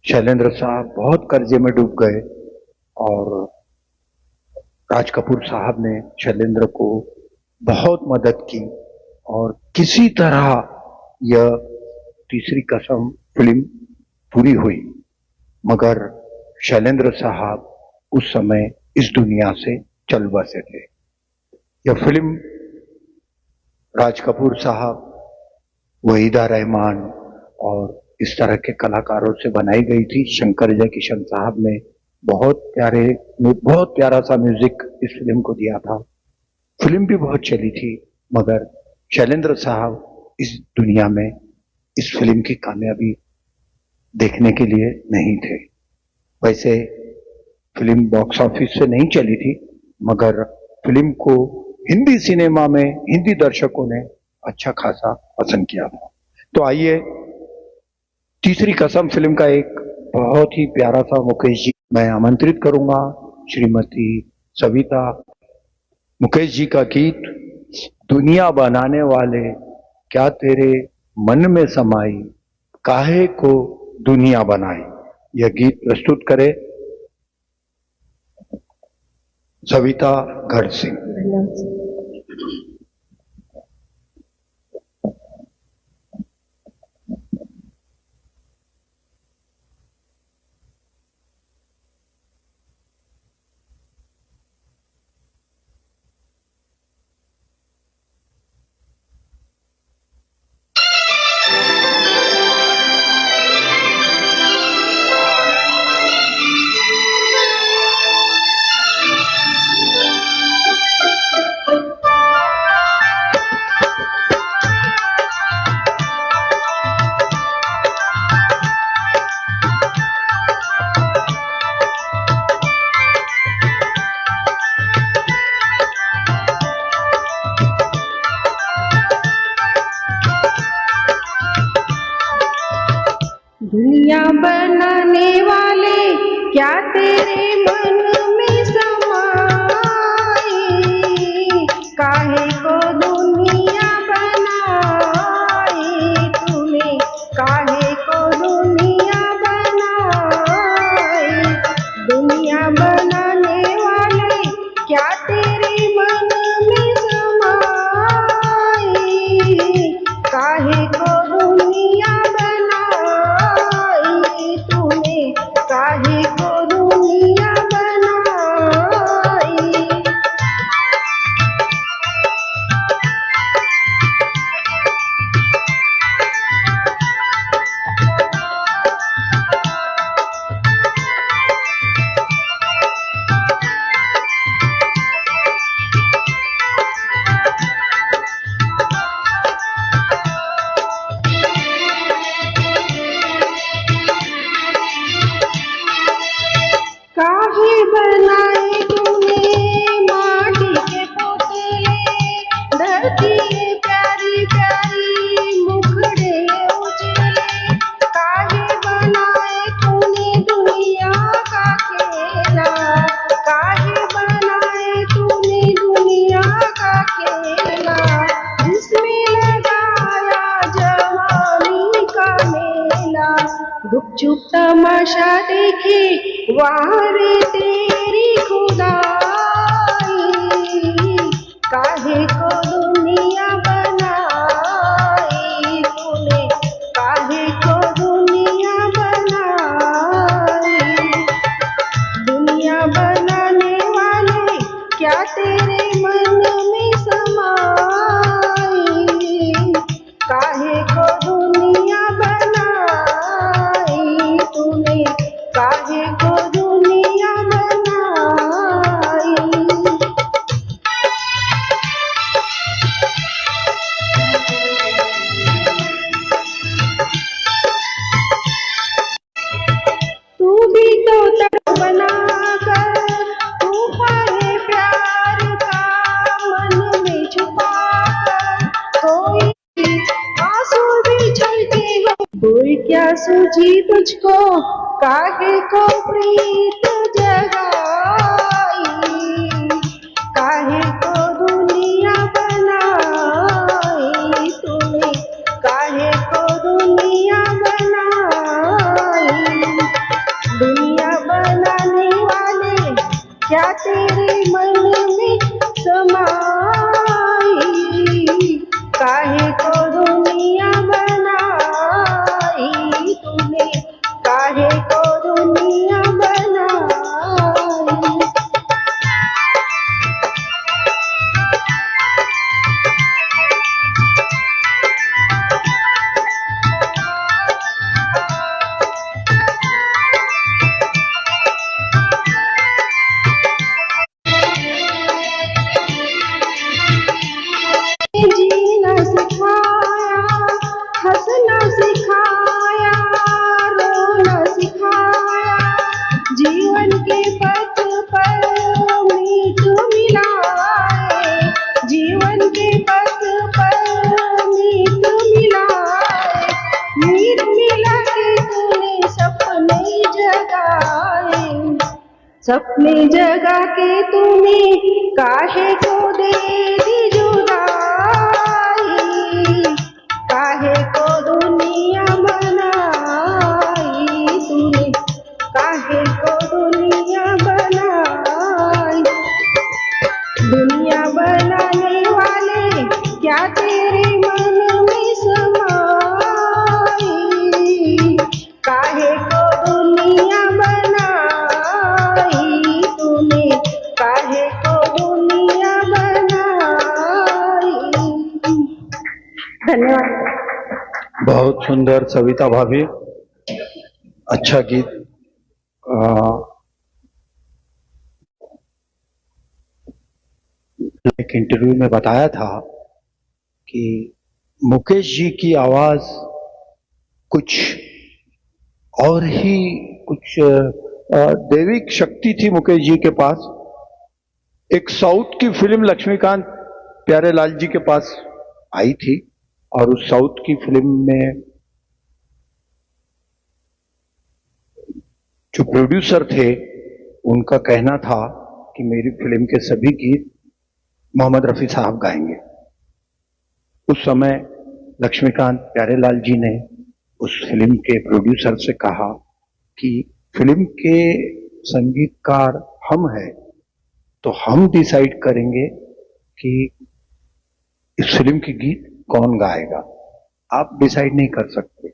शैलेंद्र साहब बहुत कर्जे में डूब गए और राज कपूर साहब ने शैलेंद्र को बहुत मदद की और किसी तरह यह तीसरी कसम फिल्म पूरी हुई। मगर शैलेंद्र साहब उस समय इस दुनिया से चल बसे थे। यह फिल्म राज कपूर साहब, वहीदा रहमान और इस तरह के कलाकारों से बनाई गई थी। शंकर जयकिशन साहब ने बहुत प्यारा सा म्यूजिक इस फिल्म को दिया था। फिल्म भी बहुत चली थी, मगर शैलेंद्र साहब इस दुनिया में इस फिल्म की कामयाबी देखने के लिए नहीं थे। वैसे फिल्म बॉक्स ऑफिस से नहीं चली थी, मगर फिल्म को हिंदी सिनेमा में हिंदी दर्शकों ने अच्छा खासा पसंद किया था। तो आइए तीसरी कसम फिल्म का एक बहुत ही प्यारा सा मुकेश जी, मैं आमंत्रित करूंगा श्रीमती सविता। मुकेश जी का गीत दुनिया बनाने वाले क्या तेरे मन में समाई, काहे को दुनिया बनाई, यह गीत प्रस्तुत करे सविता गढ़ सिंह। दुनिया बनाने वाले क्या तेरे मन में समाई, काहे को दुनिया बनाई। तमाशा देखे वहाँ रे तेरी खुदाई, काहे को दुनिया बनाई तूने, काहे को दुनिया बनाई। दुनिया बनाने वाले क्या तेरे मन में समाई, काहे को दुनिया बनाई तूने, काहे को दुनिया बनाई। तू भी तो तड़प बना कर तूफान प्यार का मन में छुपा कर, कोई आंसू भी चलते हो, कोई क्या सूझी तुझको, काहे को प्रीत जगाई, काहे को दुनिया बनाई तूने, काहे को दुनिया बनाई। दुनिया बनाने वाले क्या तेरे मन में समाई, काहे को दुनिया बनाई तूने, काहे को दुनिया बनाई। जीना सिखाया, हंसना सिखाया, रोना सिखाया, जीवन के पथ पर मीत मिलाए, जीवन के पथ पर मीत मिलाए, मीत मिला के तूने सपने जगाए, सपने जगा के तूने काहे को दे दी जुदाई, काहे को दुनिया बनाई तूने, काहे को दुनिया बनाई। दुनिया बनाने वाले क्या तेरे मन में समाई, काहे को दुनिया बनाई तूने, काहे को दुनिया बनाई। धन्यवाद। बहुत सुंदर सविता भाभी, अच्छा गीत। एक इंटरव्यू में बताया था कि मुकेश जी की आवाज कुछ और ही कुछ दैविक शक्ति थी मुकेश जी के पास। एक साउथ की फिल्म लक्ष्मीकांत प्यारेलाल जी के पास आई थी और उस साउथ की फिल्म में जो प्रोड्यूसर थे उनका कहना था कि मेरी फिल्म के सभी गीत मोहम्मद रफी साहब गाएंगे। उस समय लक्ष्मीकांत प्यारेलाल जी ने उस फिल्म के प्रोड्यूसर से कहा कि फिल्म के संगीतकार हम हैं तो हम डिसाइड करेंगे कि इस फिल्म के गीत कौन गाएगा, आप डिसाइड नहीं कर सकते।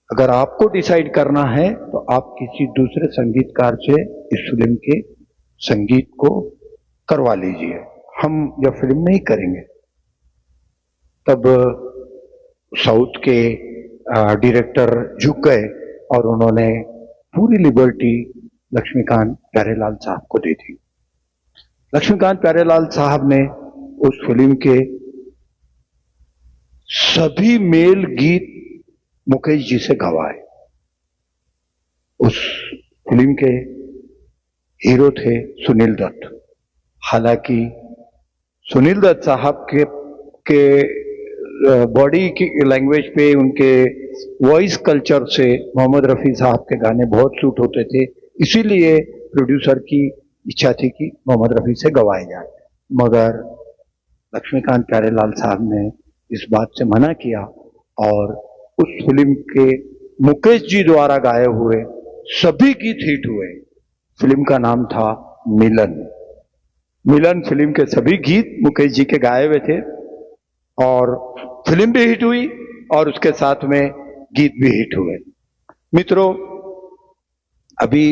अगर आपको डिसाइड करना है तो आप किसी दूसरे संगीतकार से इस फिल्म के संगीत को करवा लीजिए, हम यह फिल्म नहीं करेंगे। तब साउथ के डायरेक्टर झुक गए और उन्होंने पूरी लिबर्टी लक्ष्मीकांत प्यारेलाल साहब को दे दी। लक्ष्मीकांत प्यारेलाल साहब ने उस फिल्म के सभी मेल गीत मुकेश जी से गवाए। उस फिल्म के हीरो थे सुनील दत्त। हालांकि सुनील दत्त साहब के बॉडी की लैंग्वेज पे, उनके वॉइस कल्चर से मोहम्मद रफी साहब के गाने बहुत सूट होते थे, इसीलिए प्रोड्यूसर की इच्छा थी कि मोहम्मद रफी से गवाए जाए। मगर लक्ष्मीकांत प्यारेलाल साहब ने इस बात से मना किया और उस फिल्म के मुकेश जी द्वारा गाए हुए सभी गीत हिट हुए। फिल्म का नाम था मिलन। मिलन फिल्म के सभी गीत मुकेश जी के गाए हुए थे और फिल्म भी हिट हुई और उसके साथ में गीत भी हिट हुए। मित्रों, अभी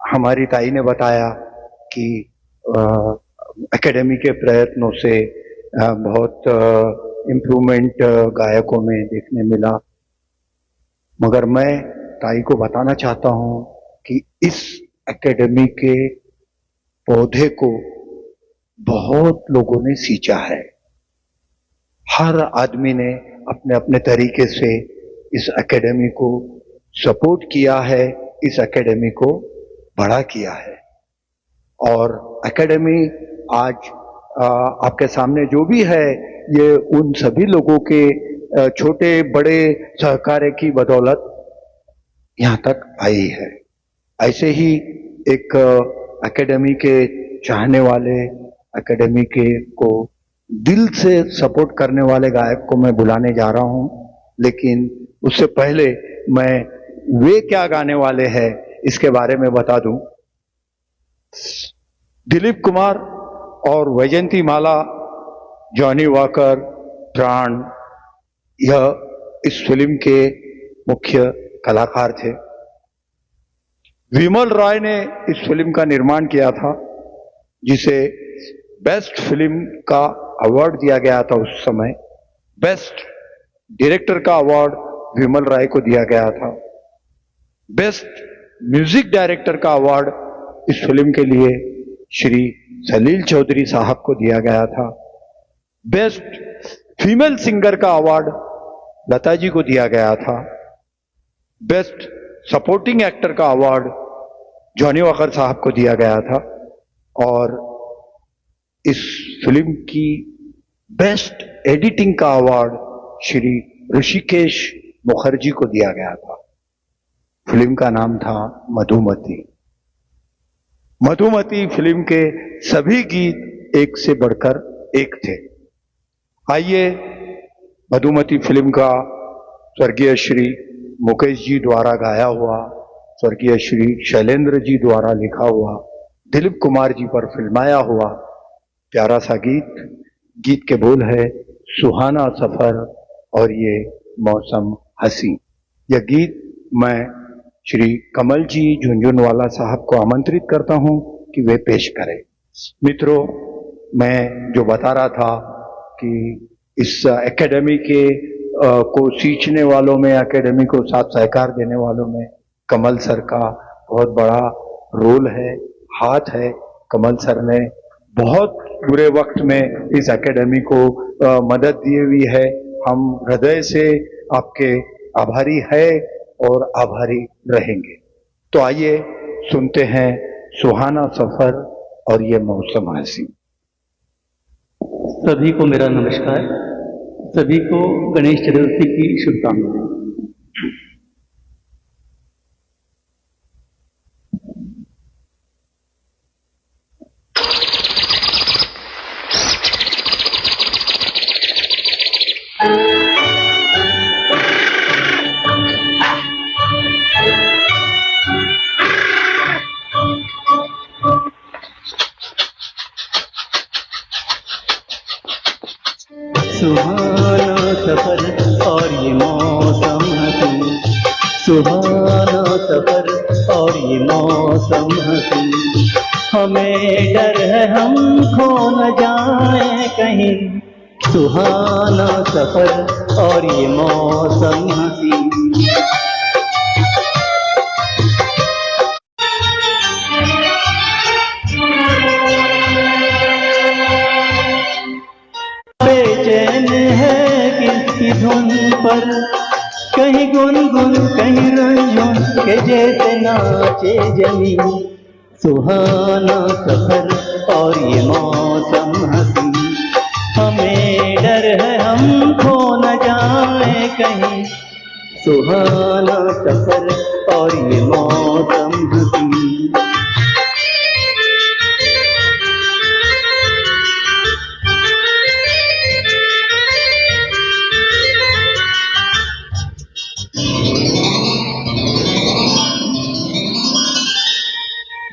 हमारी ताई ने बताया कि एकेडमी के प्रयत्नों से बहुत इम्प्रूवमेंट गायकों में देखने मिला, मगर मैं ताई को बताना चाहता हूं कि इस एकेडमी के पौधे को बहुत लोगों ने सींचा है। हर आदमी ने अपने अपने तरीके से इस एकेडमी को सपोर्ट किया है, इस एकेडमी को बड़ा किया है। और एकेडमी आज आपके सामने जो भी है, ये उन सभी लोगों के छोटे बड़े सहकार्य की बदौलत यहाँ तक आई है। ऐसे ही एक एकेडमी के चाहने वाले, एकेडमी के को दिल से सपोर्ट करने वाले गायक को मैं बुलाने जा रहा हूं, लेकिन उससे पहले मैं वे क्या गाने वाले हैं इसके बारे में बता दूं। दिलीप कुमार और वैजयंती माला, जॉनी वॉकर, प्राण, यह इस फिल्म के मुख्य कलाकार थे। विमल रॉय ने इस फिल्म का निर्माण किया था, जिसे बेस्ट फिल्म का अवार्ड दिया गया था। उस समय बेस्ट डायरेक्टर का अवार्ड विमल रॉय को दिया गया था। बेस्ट म्यूजिक डायरेक्टर का अवार्ड इस फिल्म के लिए श्री सलील चौधरी साहब को दिया गया था। बेस्ट फीमेल सिंगर का अवार्ड लता जी को दिया गया था। बेस्ट सपोर्टिंग एक्टर का अवार्ड जॉनी वॉकर साहब को दिया गया था। और इस फिल्म की बेस्ट एडिटिंग का अवार्ड श्री ऋषिकेश मुखर्जी को दिया गया था। फिल्म का नाम था मधुमती। मधुमती फिल्म के सभी गीत एक से बढ़कर एक थे। आइए मधुमती फिल्म का स्वर्गीय श्री मुकेश जी द्वारा गाया हुआ, स्वर्गीय श्री शैलेंद्र जी द्वारा लिखा हुआ, दिलीप कुमार जी पर फिल्माया हुआ प्यारा सा गीत। गीत के बोल है सुहाना सफर और ये मौसम हसी। यह गीत मैं श्री कमल जी झुंझुनवाला साहब को आमंत्रित करता हूं कि वे पेश करें। मित्रों, मैं जो बता रहा था कि इस एकेडमी के को सींचने वालों में, एकेडमी को साथ सहकार देने वालों में कमल सर का बहुत बड़ा रोल है, हाथ है। कमल सर ने बहुत बुरे वक्त में इस एकेडमी को मदद दी हुई है। हम हृदय से आपके आभारी है और आभारी रहेंगे। तो आइए सुनते हैं सुहाना सफर और ये मौसम हसी। सभी को मेरा नमस्कार, सभी को गणेश चतुर्थी की शुभकामनाएं। सुहाना सफर और ये मौसम हसी, सुहाना सफर और ये मौसम हसी। हमें डर है हम खो न जाए कहीं, सुहाना सफर और ये मौसम हसी। बेचैन है किसकी धुन पर, कहीं गुनगुन कहीं रंजन के जैसे नाचे जमी। सुहाना सफर और ये मौसम हसी। हमें डर है हम खो न जाए कहीं, सुहाना सफर और ये मौसम हसी।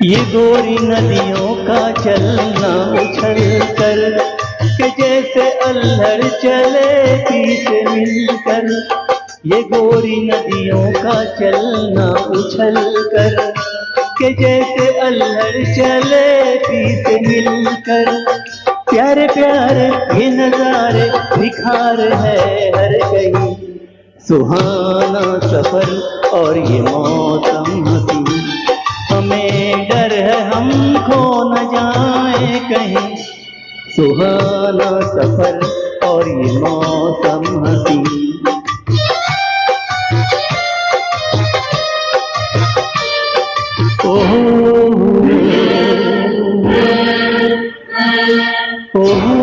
ये गोरी नदियों का चलना उछल कर के जैसे अल्हड़ चले पीछे मिलकर। ये गोरी नदियों का चलना उछल कर के जैसे अल्हड़ चले पीछे मिलकर। प्यारे प्यारे ये नजारे निखार है हर कहीं, सुहाना सफर और ये मौसम हसी। हमें डर है हम खो न जाए कहीं, सुहाना सफर और ये मौसम हसी। ओहो ओहो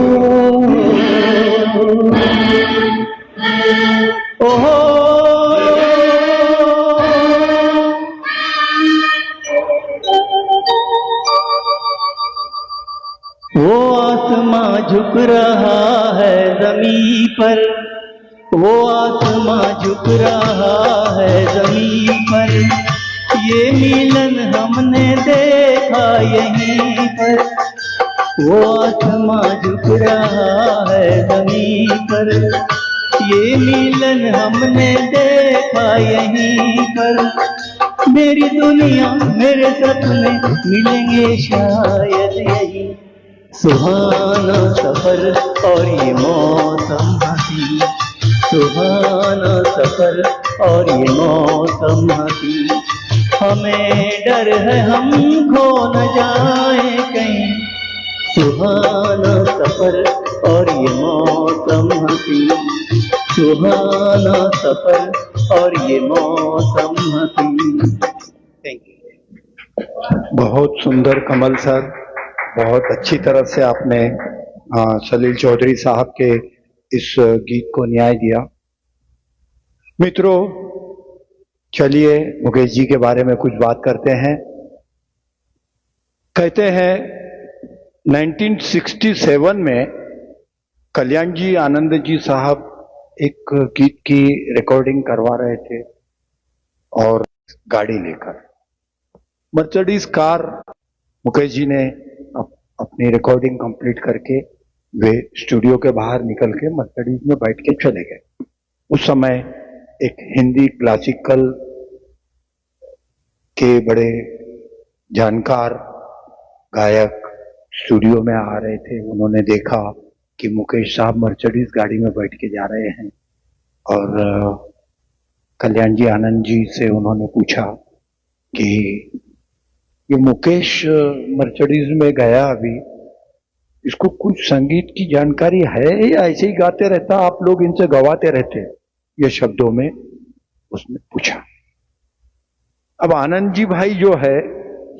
वो आसमां झुक रहा है ज़मीं पर, वो आसमां झुक रहा है ज़मीं पर। ये मिलन हमने देखा यहीं पर, वो आसमां झुक रहा है ज़मीं पर। ये मिलन हमने देखा यहीं पर। मेरी दुनिया मेरे सपने मिलेंगे शायद यहीं, सुहाना सफर और ये मौसम हसी। सुहाना सफर और ये मौसम हसी। हमें डर है हम खो न जाए कहीं, सुहाना सफर और ये मौसम हसी। सुहाना सफर और ये मौसम हसी। Thank you. बहुत सुंदर कमल सर, बहुत अच्छी तरह से आपने सलील चौधरी साहब के इस गीत को न्याय दिया। मित्रों, चलिए मुकेश जी के बारे में कुछ बात करते हैं। कहते हैं 1967 में कल्याण जी आनंद जी साहब एक गीत की रिकॉर्डिंग करवा रहे थे और गाड़ी लेकर मर्सिडीज कार, मुकेश जी ने अपनी रिकॉर्डिंग कंप्लीट करके वे स्टूडियो के बाहर निकल के मर्सिडीज में बैठ के चले गए। उस समय एक हिंदी क्लासिकल के बड़े जानकार गायक स्टूडियो में आ रहे थे। उन्होंने देखा कि मुकेश साहब मर्सिडीज गाड़ी में बैठ के जा रहे हैं और कल्याण जी आनंद जी से उन्होंने पूछा कि ये मुकेश मर्सिडीज में गया अभी, इसको कुछ संगीत की जानकारी है या ऐसे ही गाते रहता, आप लोग इनसे गवाते रहते? ये शब्दों में उसने पूछा। अब आनंद जी भाई जो है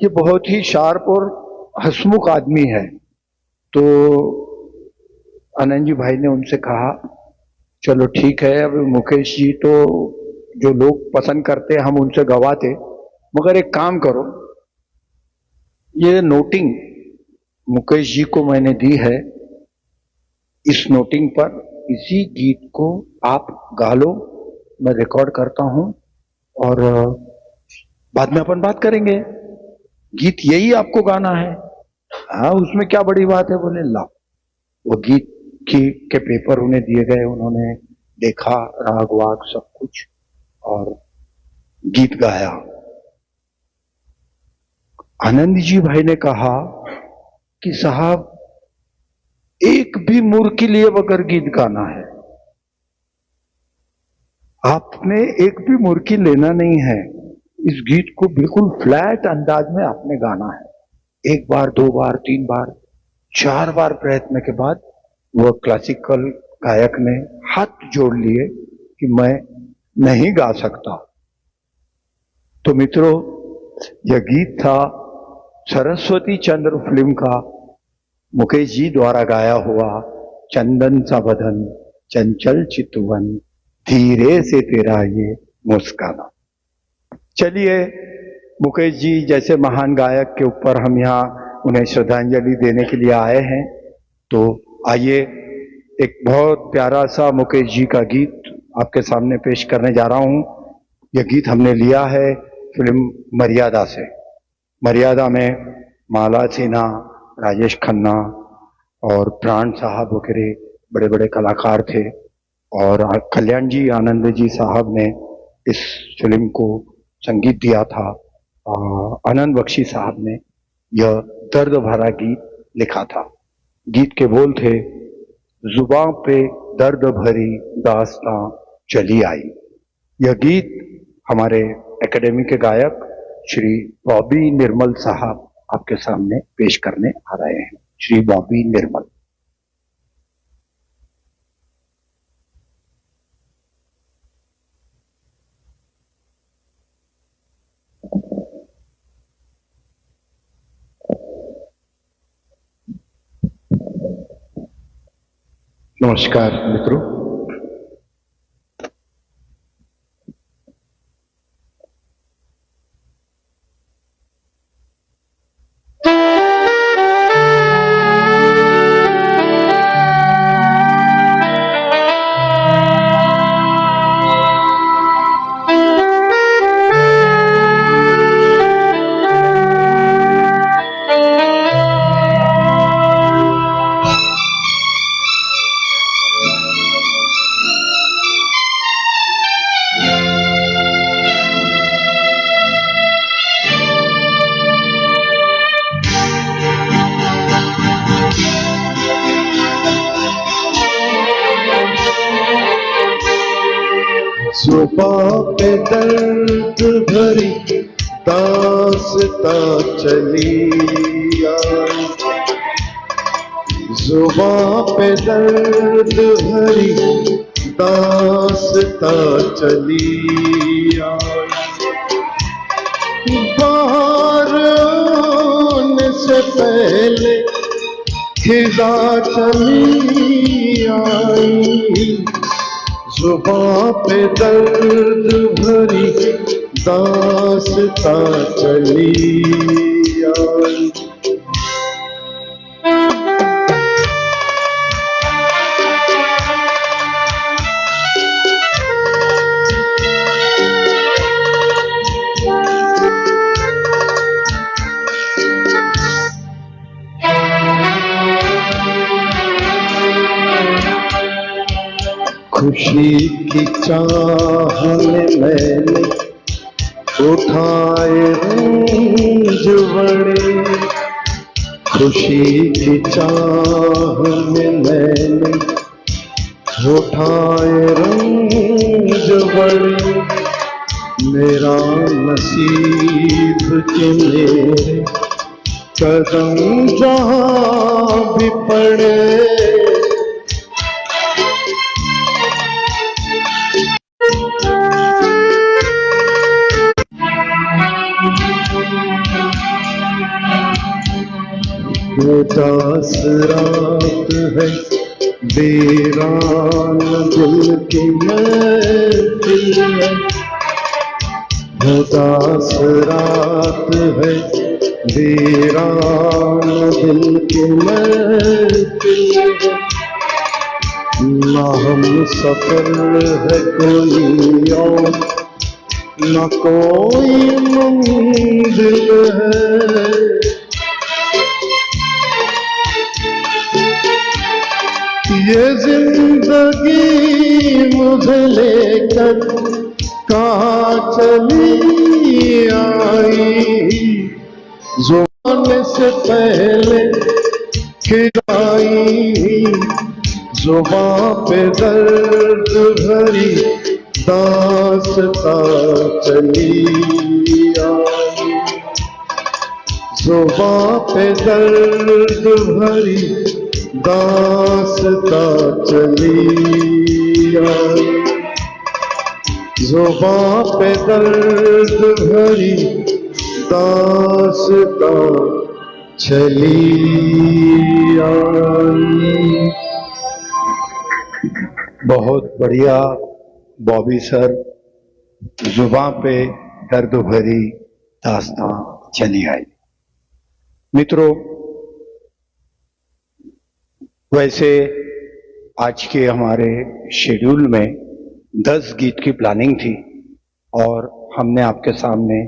ये बहुत ही शार्प और हंसमुख आदमी है, तो आनंद जी भाई ने उनसे कहा चलो ठीक है, अब मुकेश जी तो जो लोग पसंद करते हैं हम उनसे गवाते, मगर एक काम करो, ये नोटिंग मुकेश जी को मैंने दी है, इस नोटिंग पर इसी गीत को आप गा लो, मैं रिकॉर्ड करता हूं और बाद में अपन बात करेंगे। गीत यही आपको गाना है। हाँ, उसमें क्या बड़ी बात है? बोले ला। वो गीत के पेपर उन्हें दिए गए, उन्होंने देखा राग वाग सब कुछ और गीत गाया। आनंद जी भाई ने कहा कि साहब एक भी मुर्की लिए बगैर गीत गाना है, आपने एक भी मुर्की लेना नहीं है, इस गीत को बिल्कुल फ्लैट अंदाज में आपने गाना है। एक बार, दो बार, तीन बार, चार बार प्रयत्न के बाद वह क्लासिकल गायक ने हाथ जोड़ लिए कि मैं नहीं गा सकता। तो मित्रों, यह गीत था सरस्वती चंद्र फिल्म का मुकेश जी द्वारा गाया हुआ चंदन सा बदन चंचल चितवन धीरे से तेरा ये मुस्काना। चलिए, मुकेश जी जैसे महान गायक के ऊपर हम यहाँ उन्हें श्रद्धांजलि देने के लिए आए हैं, तो आइए एक बहुत प्यारा सा मुकेश जी का गीत आपके सामने पेश करने जा रहा हूं। यह गीत हमने लिया है फिल्म मर्यादा से। मर्यादा में माला सिन्हा, राजेश खन्ना और प्राण साहब वगैरह बड़े बड़े कलाकार थे। और कल्याण जी आनंद जी साहब ने इस फिल्म को संगीत दिया था। आनंद बख्शी साहब ने यह दर्द भरा गीत लिखा था। गीत के बोल थे, जुबां पे दर्द भरी दास्तां चली आई। यह गीत हमारे एकेडमी के गायक श्री बॉबी निर्मल साहब आपके सामने पेश करने आ रहे हैं। श्री बॉबी निर्मल। नमस्कार मित्रों, जुबां पे दर्द भरी दास्तां चली आई। जुबां पे दर्द भरी दास्तां चली आई। बाहर आने से पहले खिजा चली आई। जुबां पे दर्द भरी दास्तां चली आई। खुशी की चाह में मैंने उठाए रंज बड़े। खुशी की चाह में मैंने उठाए रंज बड़े। मेरा नसीब के मेरे कदम जहाँ भी पड़े। उदास रात है, वीरान दिल की महफिल है। उदास रात है, वीरान दिल की महफिल है। ना हम सफर है कोई और न कोई मंजिल है। ये जिंदगी मुझे लेकर कहाँ चली आई। जो आने से पहले खिलाई। जुबां पे दर्द भरी दास्तां चली आई। जुबां पे दर्द भरी दास्तां चली आई। जुबां पे दर्द भरी दास्तां चली आई। बहुत बढ़िया बॉबी सर। जुबां पे दर्द भरी दास्तां चली आई। मित्रों, वैसे आज के हमारे शेड्यूल में 10 गीत की प्लानिंग थी और हमने आपके सामने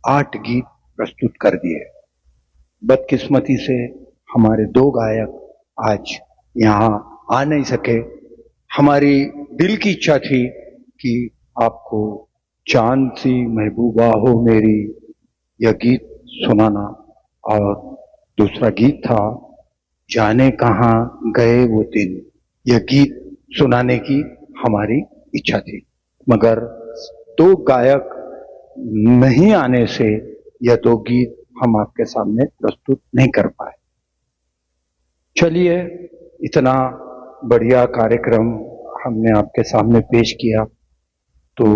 8 गीत प्रस्तुत कर दिए। बदकिस्मती से हमारे दो गायक आज यहाँ आ नहीं सके। हमारी दिल की इच्छा थी कि आपको चांद सी महबूबा हो मेरी यह गीत सुनाना, और दूसरा गीत था जाने कहाँ गए वो दिन। यह गीत सुनाने की हमारी इच्छा थी, मगर दो गायक नहीं आने से यह दो गीत हम आपके सामने प्रस्तुत नहीं कर पाए। चलिए, इतना बढ़िया कार्यक्रम हमने आपके सामने पेश किया, तो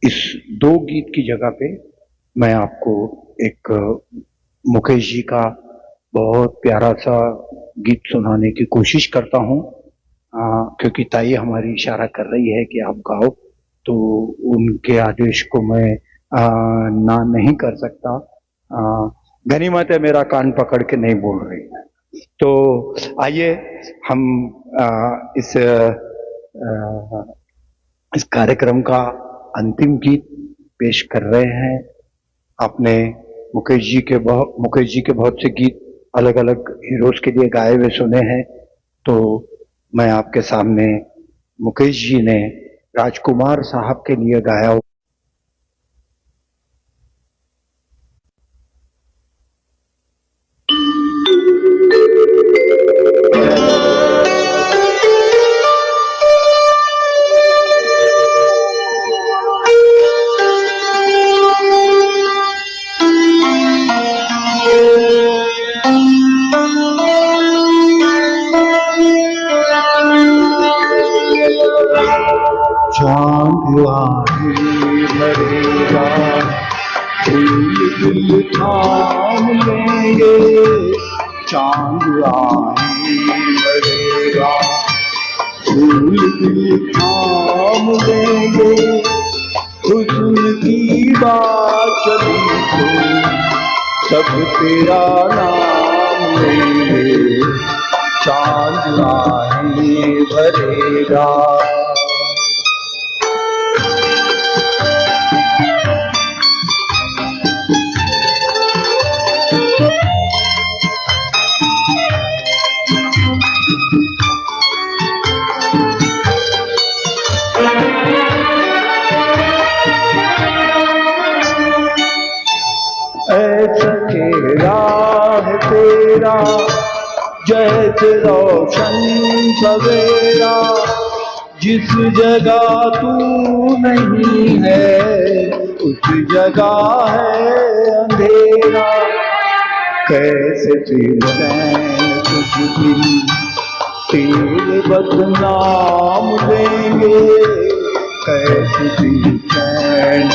इस दो गीत की जगह पे मैं आपको एक मुकेश जी का बहुत प्यारा सा गीत सुनाने की कोशिश करता हूँ, क्योंकि ताई हमारी इशारा कर रही है कि आप गाओ, तो उनके आदेश को मैं ना नहीं कर सकता। गनीमत है मेरा कान पकड़ के नहीं बोल रही है। तो आइए हम इस कार्यक्रम का अंतिम गीत पेश कर रहे हैं। आपने मुकेश जी के बहुत से गीत अलग अलग हीरोज के लिए गाए हुए सुने हैं, तो मैं आपके सामने मुकेश जी ने राजकुमार साहब के लिए गाया चांद आए मरेगा फूल दिल थाम लेंगे, चांद आए मरेगा फूल दिल थाम लेंगे, हुस्न की बात चली तो सब तेरा नाम लेंगे, चांद आए भरेगा। राह तेरा जैसे रोशन सवेरा, जिस जगह तू नहीं है उस जगह है अंधेरा, कैसे कुछ दिन तेरे बदनाम लेंगे, कैसे चैन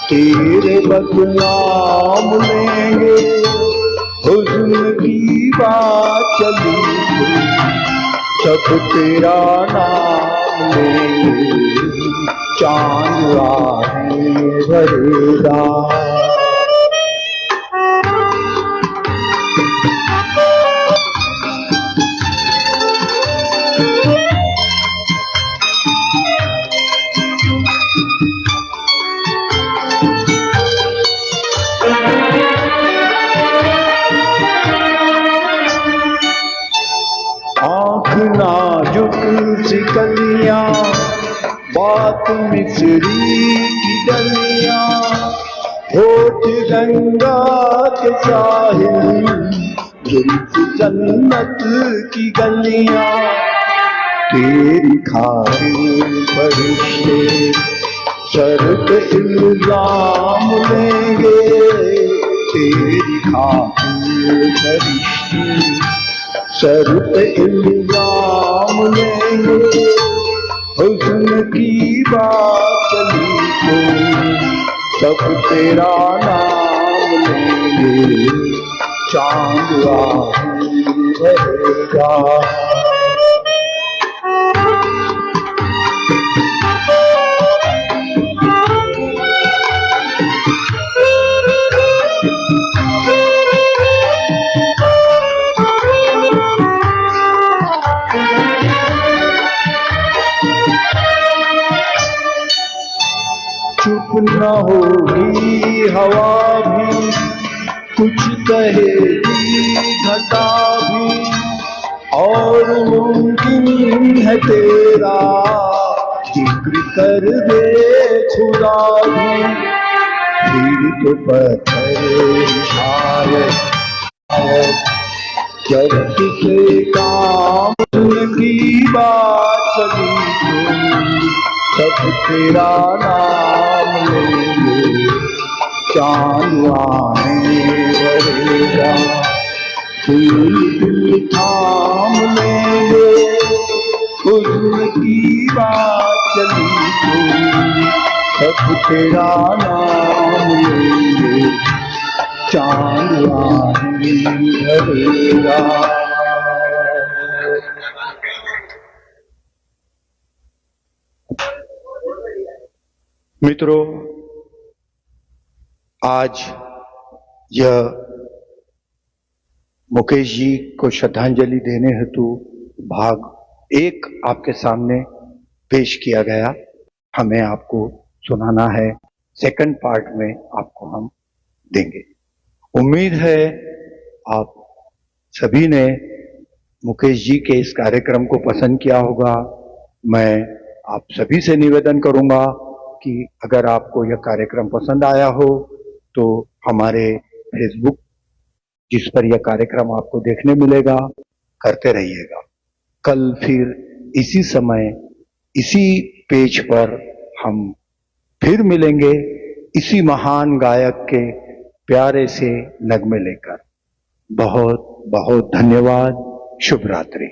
तेरे बदनाम लेंगे, हुस्न की बात चली सब तेरा नाम लेंगे, चांद आए भरेगा। नाजुक सी कलियां बात मिस्री की डलियां, होठ गंगा के साहिल जुल्फ जन्नत की गलियां, तेरी खातिर फरिश्ते सर पे इल्जाम लेंगे, तेरी खातिर फरिश्ते सर पे इल्जाम लेंगे, हुस्न की बात चली तो सब तेरा नाम लेंगे, चांद आए भरेगा। चुप न होगी हवा कहेगी घटा भी और मुमकिन है तेरा जिक्र कर दे खुदा भी, फिर तो पत्थर शायद जब किसी काम की बात चली तो सब तेरा नाम लेंगे, चांद आने वरेगा दिल थाम लेंगे, उनकी बात चली तो सब तेरा नाम लेंगे, चांद आने वरेगा। मित्रों, आज यह मुकेश जी को श्रद्धांजलि देने हेतु भाग 1 आपके सामने पेश किया गया। हमें आपको सुनाना है, सेकंड पार्ट में आपको हम देंगे। उम्मीद है आप सभी ने मुकेश जी के इस कार्यक्रम को पसंद किया होगा। मैं आप सभी से निवेदन करूंगा कि अगर आपको यह कार्यक्रम पसंद आया हो तो हमारे फेसबुक, जिस पर यह कार्यक्रम आपको देखने मिलेगा, करते रहिएगा। कल फिर इसी समय इसी पेज पर हम फिर मिलेंगे, इसी महान गायक के प्यारे से नगमे लेकर। बहुत बहुत धन्यवाद। शुभ रात्रि।